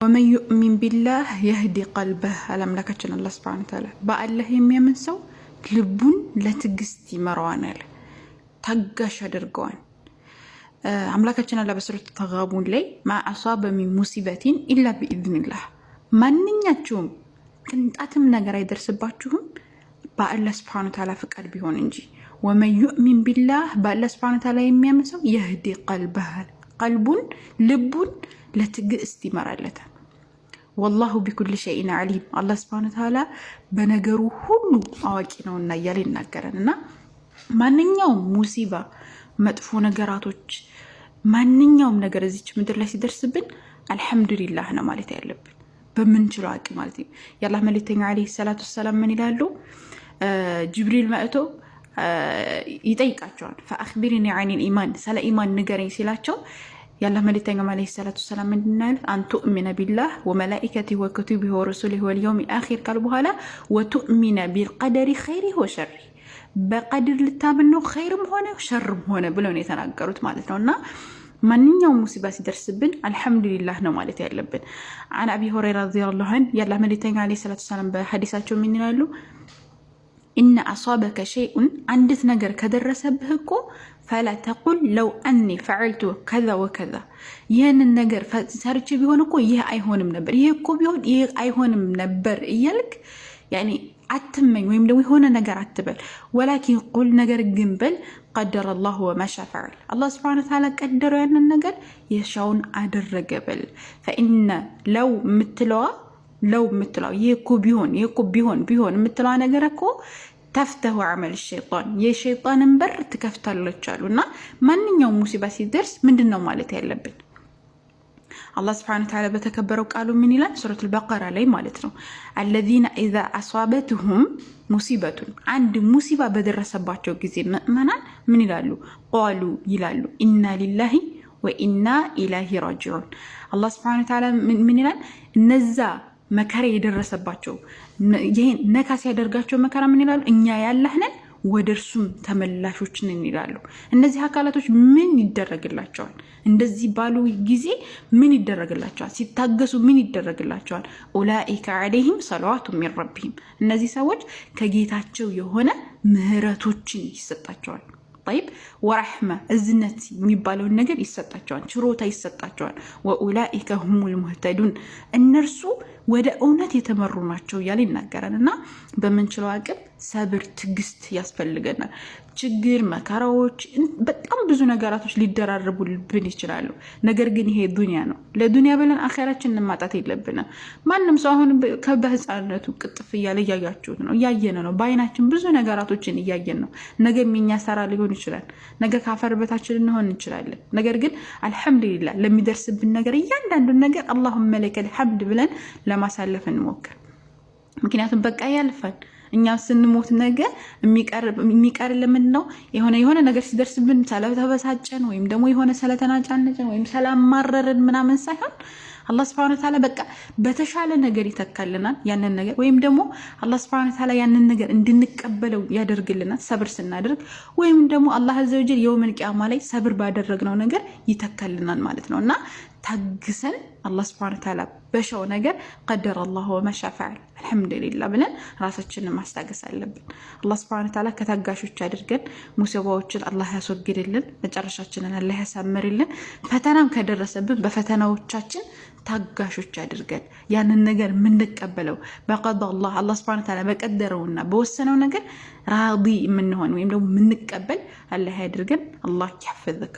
ومن يؤمن بالله يهدي قلبه አላምላካችን አላህ Subhanahu Wa Ta'ala በአላህ የሚያምን ሰው ልቡን ለትግስት ይመራዋል ታጋሽ ያደርገዋል አምላካችን አላህ በሱረት ተጋቡን ላይ ما اصاب من مصيبه الا باذن الله ማንኛችሁም ቅንጣትም ነገር አይደርስባችሁም በአላህ Subhanahu Wa Ta'ala ፍቃድ ቢሆን እንጂ ومن يؤمن بالله በአላህ Subhanahu Wa Ta'ala የሚያምን ሰው يهدي قلبه قلبون لبون ለትግስት ይመራለታል والله بكل شيء عليم الله سبحانه وتعالى በነገሩ ሁሉ አዋቂ ነውና ያለ ይናገራልና ማንኛውም ሙሲባ መጥፎ ነገራቶች ማንኛውም ነገር እዚች ምድር ላይ ሲደርስብን አልহামዱሊላህ ነው ማለት ያለብን በመንችለው አቅም ማለት ነው ያላህ መልእክተኛ አለይሂ ሰላቱ ሰላም ምን ይላሉ ጅብሪል መጥቶ ይጠይቃቸዋል فاخبرني عن الايمان ስለ ኢማን ንገረኝ ሲላቸው يالله ملتنا عليه الصلاة والسلام من أن تؤمن بالله وملائكته وكتبه ورسله واليوم الآخر قالوا هلا وتؤمن بالقدر خيره وشره بقدر للتامنه خير هنا وشر هنا بلون يتناقروا مالتنا من يوم مصيبة درسبن الحمد لله نمالت يلبن عن أبي هريرة رضي الله عنه يالله ملتنا عليه الصلاة والسلام بحديثاته من له إن أصابك شيء عندت نجر كدرس بهكو فلا تقل لو أني فعلت كذا وكذا ين النجر فسرت بيهونكو يه أيهون منبر يه كو بيهون يه أيهون منبر يلك يعني عتمن ويمدوي هنا نجر عتبل ولكن قل نجر الجنبل قدر الله وما شاء فعل الله سبحانه وتعالى قدر أن النجر يشون عدر جبل فإن لو مثلوا يكو بيهون مثلوا نجركو تفتح عمل الشيطان يا شيطان بر تكفتر لتشالونا من يوم مصيبه سيدرس مندنو مالتي يلبن الله سبحانه وتعالى بتكبروا قالوا من الى سوره البقره لي مالتنا الذين اذا اصابتهم مصيبه عند مصيبه بدرسباچو غزي مؤمنان من يلالو قالوا يلالو انا لله وانا اليه راجعون الله سبحانه وتعالى من يلال نزا መከራ የደረሰባቸው ይሄን ነካስ ያደርጋቸው መከራ ምን ይላሉ እኛ ያለህነን ወደርሱም ተመላሾች ነን ይላሉ እነዚህ አካላቶች ምን ይደረግላቸዋል እንደዚህ ባሉ ጊዜ ምን ይደረግላቸዋል ሲታገሱ ምን ይደረግላቸዋል ኡላኢከ አለይሂም ሰላዋቱ ሚን ረቢሂም እነዚህ ሰዎች ከጌታቸው የሆነ ምህረቶችን ይሰጣቸዋል طيب ورحمه እዝነት የሚባለው ነገር ይሰጣቸዋል ችሮታ ይሰጣቸዋል ወኡላኢከ ሁሙል ሙህተዱን እነርሱ ወደ እውነት የተመሩ ናቸው ያለ ይናገራልና በመንችለው አቅም ሰብር ትግስት ያስፈልገናል ችግር መከራዎች በጣም ብዙ ነገራቶች ሊደራረቡልብን ይችላሉ ነገር ግን ይሄ ዱንያ ነው ለዱንያ ብለን አኺራችንን ማጣት የለብንም ማንንም ሰው አሁን ከበህፃነቱ ቅጥፍ ያለ ያያችሁት ነው ያየነ ነው ባይናችን ብዙ ነገራቶችን ያየን ነው ነገ ምኛ ሰራ ሊሆን ይችላል ነገ ካፈር በታችን እንሆን እንችላለን ነገር ግን አልহামዱሊላህ ለሚደርስብን ነገር እያንዳንዱ ነገር اللهم لك الحمد ብለን ለማሳለፍ እንሞክር ምክንያቱም በቃ ያልፋል እኛ ስንሞት ነገር የሚቀር ለምን ነው የሆነ ነገር ሲደርስብን ሰለተበሳጨን ወይም ደግሞ የሆነ ሰለተናጫነን ወይም ሰላም ማረረን ምናምን ሳይሆን አላህ Subhanahu Wa Ta'ala በቃ በተሻለ ነገር ይተካልናል ያንን ነገር ወይም ደግሞ አላህ Subhanahu Wa Ta'ala ያንን ነገር እንድንቀበለው ያደርግልናል ሰብር ስናደርግ ወይም ደግሞ አላህ Azza wa Jalla የውመል ቂያማ ላይ ሰብር ባደረግነው ነገር ይተካልናል ማለት ነውና ታግሰን አላህ Subhanahu Wa Ta'ala በሻው ነገር قدر الله وما شاء فعل الحمد لله ብለን ራሳችንን ማስታገስ አለብን አላህ Subhanahu Wa Ta'ala ከታጋሾች አድርገን ሙሲባዎችን አላህ ያስወግድልን መጨረሻችንን አላህ ያሳምርልን ፈተናም ከደረሰብን በፈተናዎቻችን ታጋሾች አድርገን ያንን ነገር ምን ተቀበለው በቀዳ አላህ Subhanahu Wa Ta'ala በቀደረውና በወሰነው ነገር ራዲ ምን ሆነ ወይም ደግሞ ምን ተቀበል አላህ ያድርገን አላህ ይحفظك